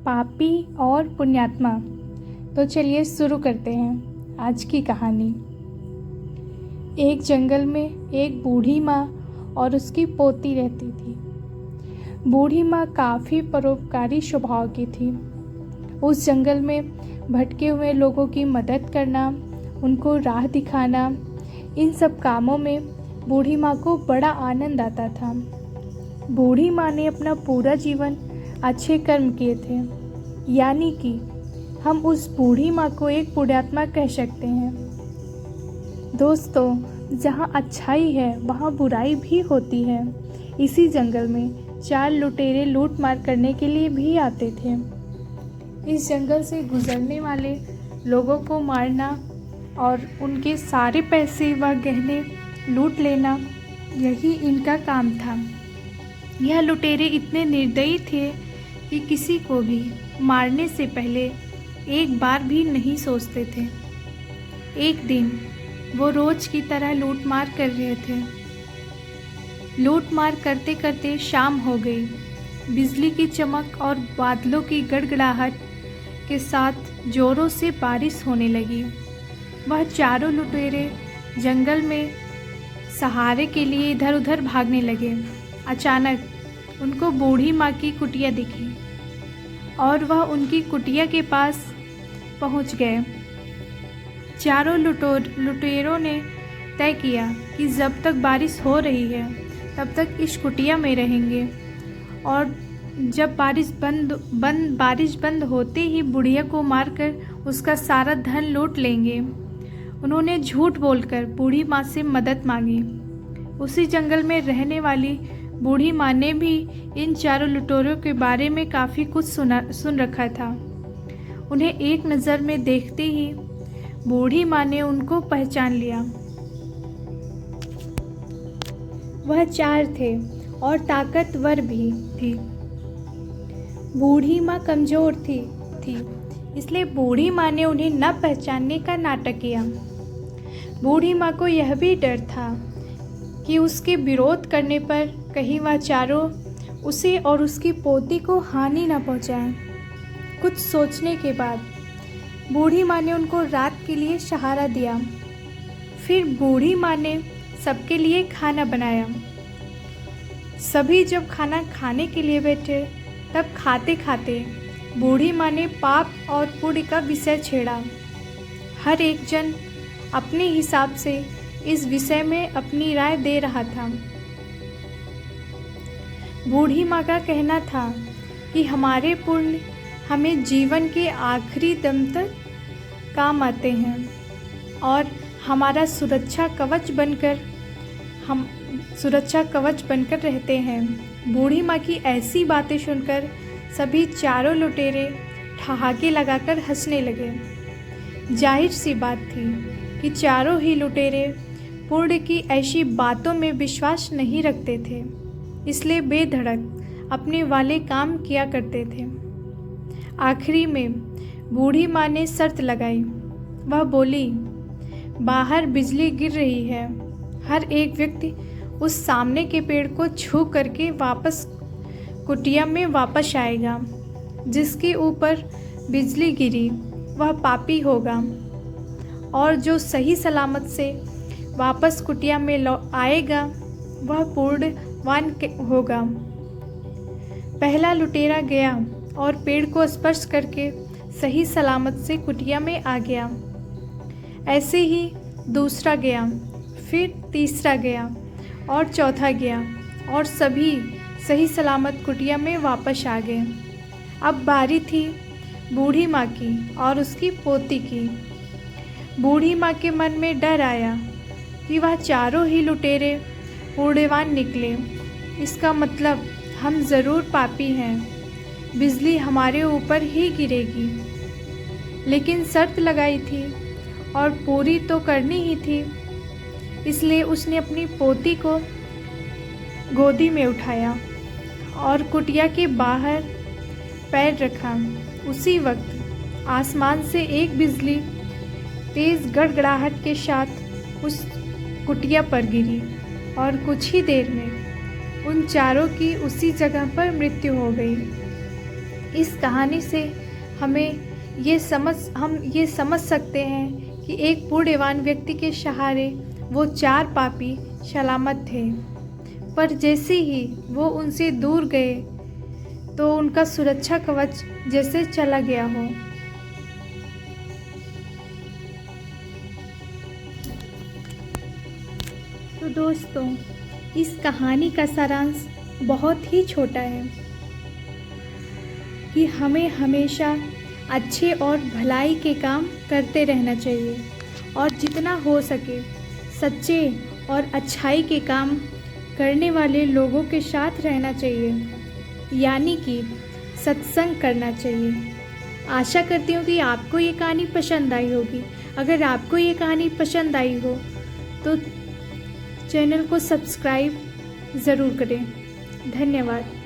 पापी और पुण्यात्मा। तो चलिए शुरू करते हैं आज की कहानी। एक जंगल में एक बूढ़ी माँ और उसकी पोती रहती थी। बूढ़ी माँ काफ़ी परोपकारी स्वभाव की थी। उस जंगल में भटके हुए लोगों की मदद करना, उनको राह दिखाना, इन सब कामों में बूढ़ी माँ को बड़ा आनंद आता था। बूढ़ी माँ ने अपना पूरा जीवन अच्छे कर्म किए थे, यानी कि हम उस बूढ़ी माँ को एक पुण्यात्मा कह सकते हैं। दोस्तों, जहाँ अच्छाई है वहाँ बुराई भी होती है। इसी जंगल में 4 लुटेरे लूट मार करने के लिए भी आते थे। इस जंगल से गुजरने वाले लोगों को मारना और उनके सारे पैसे व गहने लूट लेना, यही इनका काम था। यह लुटेरे इतने निर्दयी थे कि किसी को भी मारने से पहले एक बार भी नहीं सोचते थे। एक दिन वो रोज की तरह लूटमार कर रहे थे। लूटमार करते करते शाम हो गई। बिजली की चमक और बादलों की गड़गड़ाहट के साथ जोरों से बारिश होने लगी। वह चारों लुटेरे जंगल में सहारे के लिए इधर उधर भागने लगे। अचानक उनको बूढ़ी माँ की कुटिया दिखी और वह उनकी कुटिया के पास पहुँच गए। चारों लुटेरों ने तय किया कि जब तक बारिश हो रही है तब तक इस कुटिया में रहेंगे और जब बारिश बंद होते ही बुढ़िया को मारकर उसका सारा धन लूट लेंगे। उन्होंने झूठ बोलकर बूढ़ी माँ से मदद मांगी। उसी जंगल में रहने वाली बूढ़ी माँ ने भी इन चारों लुटेरों के बारे में काफ़ी कुछ सुन रखा था। उन्हें एक नज़र में देखते ही बूढ़ी माँ ने उनको पहचान लिया। वह 4 थे और ताकतवर भी थी। बूढ़ी माँ कमज़ोर थी, इसलिए बूढ़ी माँ ने उन्हें न पहचानने का नाटक किया। बूढ़ी माँ को यह भी डर था कि उसके विरोध करने पर कहीं वह चारों उसे और उसकी पोती को हानि न पहुँचाएं। कुछ सोचने के बाद बूढ़ी माँ ने उनको रात के लिए सहारा दिया। फिर बूढ़ी माँ ने सबके लिए खाना बनाया। सभी जब खाना खाने के लिए बैठे तब खाते खाते बूढ़ी माँ ने पाप और पुण्य का विषय छेड़ा। हर एक जन अपने हिसाब से इस विषय में अपनी राय दे रहा था। बूढ़ी माँ का कहना था कि हमारे पुण्य हमें जीवन के आखिरी दम तक काम आते हैं और हमारा सुरक्षा कवच बनकर रहते हैं। बूढ़ी माँ की ऐसी बातें सुनकर सभी चारों लुटेरे ठहाके लगाकर हंसने लगे। जाहिर सी बात थी कि चारों ही लुटेरे पुण्य की ऐसी बातों में विश्वास नहीं रखते थे, इसलिए बेधड़क अपने वाले काम किया करते थे। आखिरी में बूढ़ी माँ ने शर्त लगाई। वह बोली, बाहर बिजली गिर रही है। हर एक व्यक्ति उस सामने के पेड़ को छू करके वापस कुटिया में वापस आएगा। जिसके ऊपर बिजली गिरी वह पापी होगा और जो सही सलामत से वापस कुटिया में आएगा वह पुण्यवान होगा। पहला लुटेरा गया और पेड़ को स्पर्श करके सही सलामत से कुटिया में आ गया। ऐसे ही दूसरा गया, फिर तीसरा गया और चौथा गया और सभी सही सलामत कुटिया में वापस आ गए। अब बारी थी बूढ़ी माँ की और उसकी पोती की। बूढ़ी माँ के मन में डर आया कि वह चारों ही लुटेरे पुण्यवान निकले। इसका मतलब हम ज़रूर पापी हैं, बिजली हमारे ऊपर ही गिरेगी। लेकिन शर्त लगाई थी और पूरी तो करनी ही थी, इसलिए उसने अपनी पोती को गोदी में उठाया और कुटिया के बाहर पैर रखा। उसी वक्त आसमान से एक बिजली तेज़ गड़गड़ाहट के साथ उस कुटिया पर गिरी और कुछ ही देर में उन चारों की उसी जगह पर मृत्यु हो गई। इस कहानी से हम ये समझ सकते हैं कि एक बूढ़ेवान व्यक्ति के सहारे वो 4 पापी सलामत थे, पर जैसे ही वो उनसे दूर गए तो उनका सुरक्षा कवच जैसे चला गया हो। तो दोस्तों, इस कहानी का सारांश बहुत ही छोटा है कि हमें हमेशा अच्छे और भलाई के काम करते रहना चाहिए और जितना हो सके सच्चे और अच्छाई के काम करने वाले लोगों के साथ रहना चाहिए, यानी कि सत्संग करना चाहिए। आशा करती हूँ कि आपको ये कहानी पसंद आई होगी। अगर आपको ये कहानी पसंद आई हो तो चैनल को सब्सक्राइब ज़रूर करें। धन्यवाद।